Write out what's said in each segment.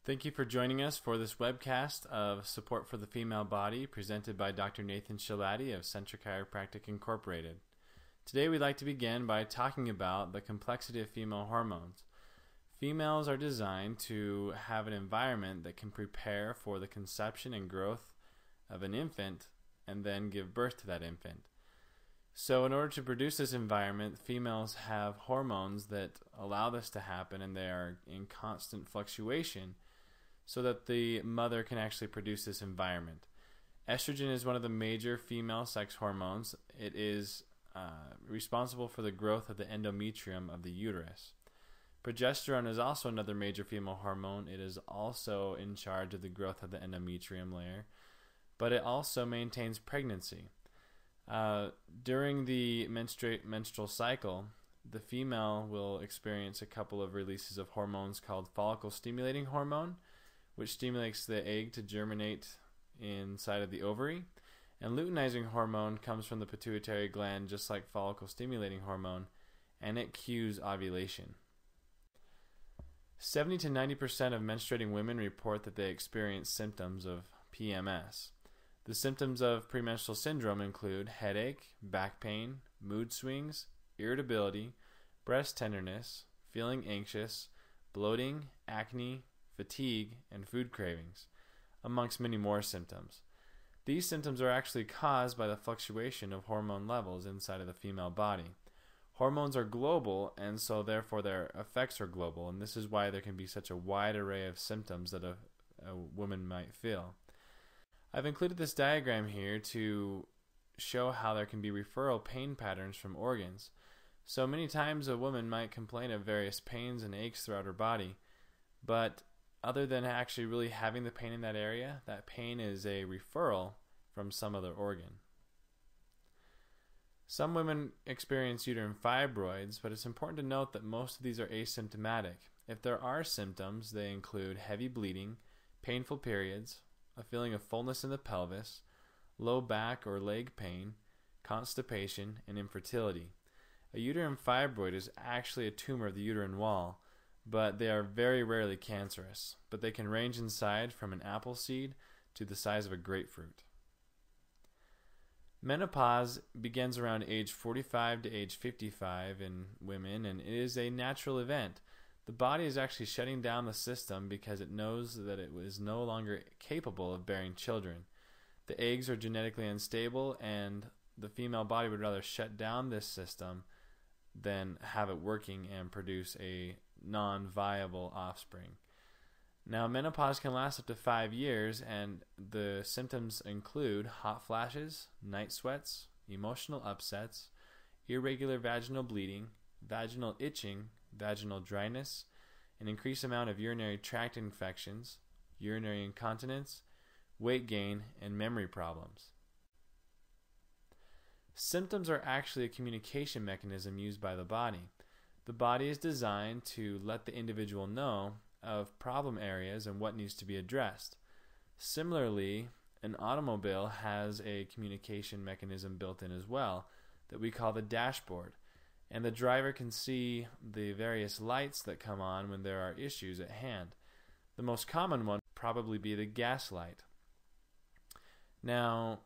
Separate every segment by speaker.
Speaker 1: Thank you for joining us for this webcast of Support for the Female Body presented by Dr. Nathan Shalati of Centra Chiropractic Incorporated. Today we'd like to begin by talking about the complexity of female hormones. Females are designed to have an environment that can prepare for the conception and growth of an infant and then give birth to that infant. So in order to produce this environment, females have hormones that allow this to happen, and they are in constant fluctuation so that the mother can actually produce this environment. Estrogen is one of the major female sex hormones. It is responsible for the growth of the endometrium of the uterus. Progesterone is also another major female hormone. It is also in charge of the growth of the endometrium layer, but it also maintains pregnancy. During the menstrual cycle, the female will experience a couple of releases of hormones called follicle-stimulating hormone, which stimulates the egg to germinate inside of the ovary. And luteinizing hormone comes from the pituitary gland, just like follicle-stimulating hormone, and it cues ovulation. 70 to 90% of menstruating women report that they experience symptoms of PMS. The symptoms of premenstrual syndrome include headache, back pain, mood swings, irritability, breast tenderness, feeling anxious, bloating, acne, fatigue, and food cravings, amongst many more symptoms. These symptoms are actually caused by the fluctuation of hormone levels inside of the female body. Hormones are global, and so therefore their effects are global, and this is why there can be such a wide array of symptoms that a woman might feel. I've included this diagram here to show how there can be referral pain patterns from organs. So many times a woman might complain of various pains and aches throughout her body, but other than actually really having the pain in that area, that pain is a referral from some other organ. Some women experience uterine fibroids, but it's important to note that most of these are asymptomatic. If there are symptoms, they include heavy bleeding, painful periods, a feeling of fullness in the pelvis, low back or leg pain, constipation, and infertility. A uterine fibroid is actually a tumor of the uterine wall, but they are very rarely cancerous, but they can range in size from an apple seed to the size of a grapefruit. Menopause begins around age 45 to age 55 in women, and it is a natural event. The body is actually shutting down the system because it knows that it is no longer capable of bearing children. The eggs are genetically unstable, and the female body would rather shut down this system than have it working and produce a non-viable offspring. Now, menopause can last up to 5 years, and the symptoms include hot flashes, night sweats, emotional upsets, irregular vaginal bleeding, vaginal itching, vaginal dryness, an increased amount of urinary tract infections, urinary incontinence, weight gain, and memory problems. Symptoms are actually a communication mechanism used by the body. The body is designed to let the individual know of problem areas and what needs to be addressed. Similarly, an automobile has a communication mechanism built in as well that we call the dashboard, and the driver can see the various lights that come on when there are issues at hand. The most common one would probably be the gas light. Now,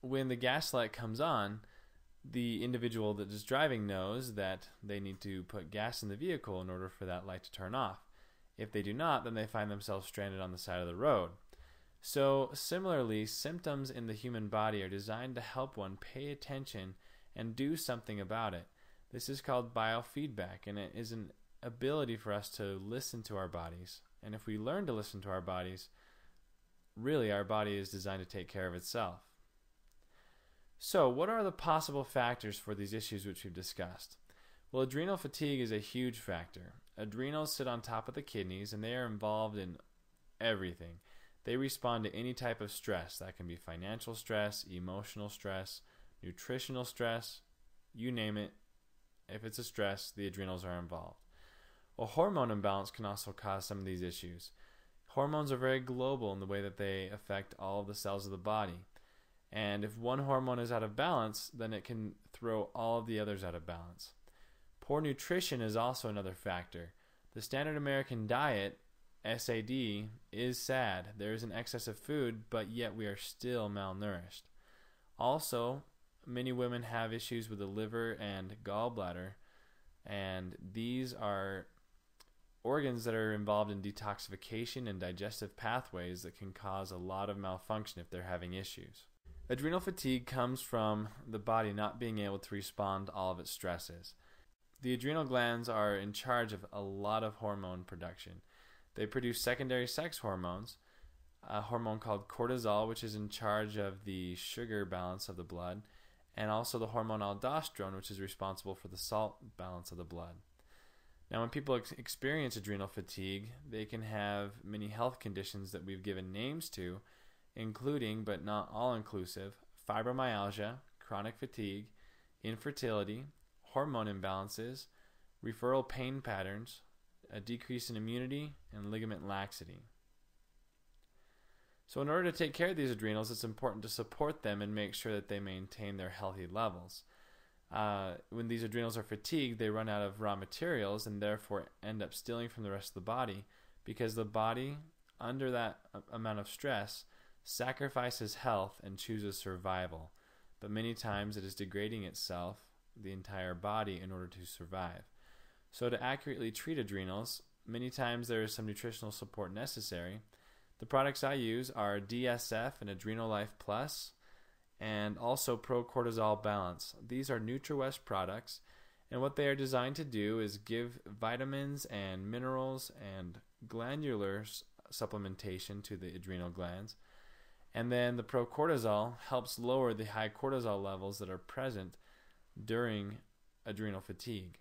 Speaker 1: when the gas light comes on, the individual that is driving knows that they need to put gas in the vehicle in order for that light to turn off. If they do not, then they find themselves stranded on the side of the road. So similarly, symptoms in the human body are designed to help one pay attention and do something about it. This is called biofeedback, and it is an ability for us to listen to our bodies. And if we learn to listen to our bodies, really our body is designed to take care of itself. So, what are the possible factors for these issues which we've discussed? Well, adrenal fatigue is a huge factor. Adrenals sit on top of the kidneys, and they are involved in everything. They respond to any type of stress. That can be financial stress, emotional stress, nutritional stress, you name it. If it's a stress, the adrenals are involved. A hormone imbalance can also cause some of these issues. Hormones are very global in the way that they affect all of the cells of the body. And if one hormone is out of balance, then it can throw all of the others out of balance. Poor nutrition is also another factor. The standard American diet SAD is sad. There is an excess of food, but yet we are still malnourished. Also, many women have issues with the liver and gallbladder, and these are organs that are involved in detoxification and digestive pathways that can cause a lot of malfunction if they're having issues. Adrenal fatigue comes from the body not being able to respond to all of its stresses. The adrenal glands are in charge of a lot of hormone production. They produce secondary sex hormones, a hormone called cortisol, which is in charge of the sugar balance of the blood, and also the hormone aldosterone, which is responsible for the salt balance of the blood. Now, when people experience adrenal fatigue, they can have many health conditions that we've given names to, including, but not all-inclusive, fibromyalgia, chronic fatigue, infertility, hormone imbalances, referral pain patterns, a decrease in immunity, and ligament laxity. So in order to take care of these adrenals, it's important to support them and make sure that they maintain their healthy levels. When these adrenals are fatigued, they run out of raw materials and therefore end up stealing from the rest of the body, because the body, under that amount of stress, sacrifices health and chooses survival. But many times it is degrading itself, the entire body, in order to survive. So to accurately treat adrenals, many times there is some nutritional support necessary. The products I use are DSF and Adrenal Life Plus, and also Pro Cortisol Balance. These are NutraWest products, and what they are designed to do is give vitamins and minerals and glandular supplementation to the adrenal glands. And then the Pro Cortisol helps lower the high cortisol levels that are present during adrenal fatigue.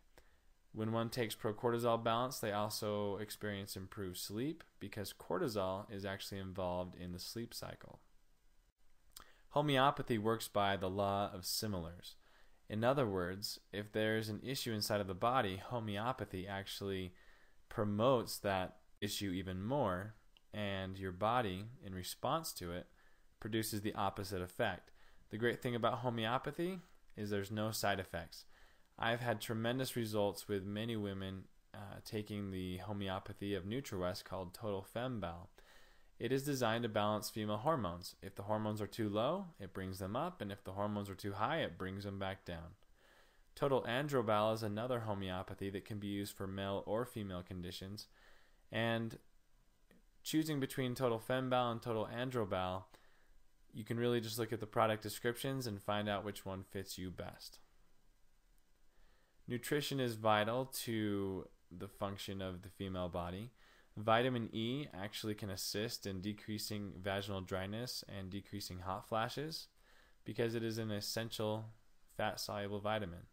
Speaker 1: When one takes Pro Cortisol Balance, they also experience improved sleep, because cortisol is actually involved in the sleep cycle. Homeopathy works by the law of similars. In other words, if there's an issue inside of the body, homeopathy actually promotes that issue even more, and your body, in response to it, produces the opposite effect. The great thing about homeopathy is there's no side effects. I've had tremendous results with many women taking the homeopathy of NutraWest called Total Fembal. It is designed to balance female hormones. If the hormones are too low, it brings them up, and if the hormones are too high, it brings them back down. Total Androbal is another homeopathy that can be used for male or female conditions, and choosing between Total Fembal and Total Androbal, you can really just look at the product descriptions and find out which one fits you best. Nutrition is vital to the function of the female body. Vitamin E actually can assist in decreasing vaginal dryness and decreasing hot flashes, because it is an essential fat-soluble vitamin.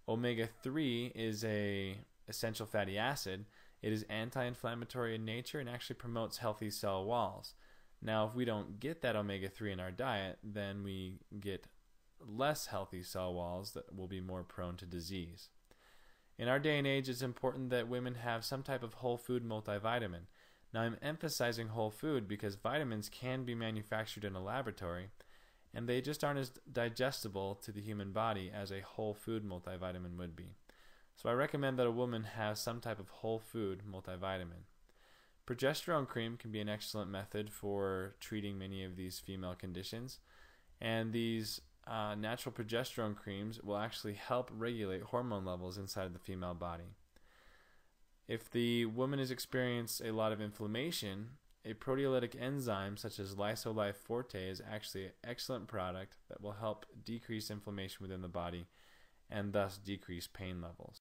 Speaker 1: Omega-3 is an essential fatty acid. It is anti-inflammatory in nature and actually promotes healthy cell walls. Now, if we don't get that omega-3 in our diet, then we get less healthy cell walls that will be more prone to disease. In our day and age, it's important that women have some type of whole food multivitamin. Now, I'm emphasizing whole food because vitamins can be manufactured in a laboratory, and they just aren't as digestible to the human body as a whole food multivitamin would be. So I recommend that a woman have some type of whole food multivitamin. Progesterone cream can be an excellent method for treating many of these female conditions, and these natural progesterone creams will actually help regulate hormone levels inside the female body. If the woman has experienced a lot of inflammation, a proteolytic enzyme such as Lysolife Forte is actually an excellent product that will help decrease inflammation within the body and thus decrease pain levels.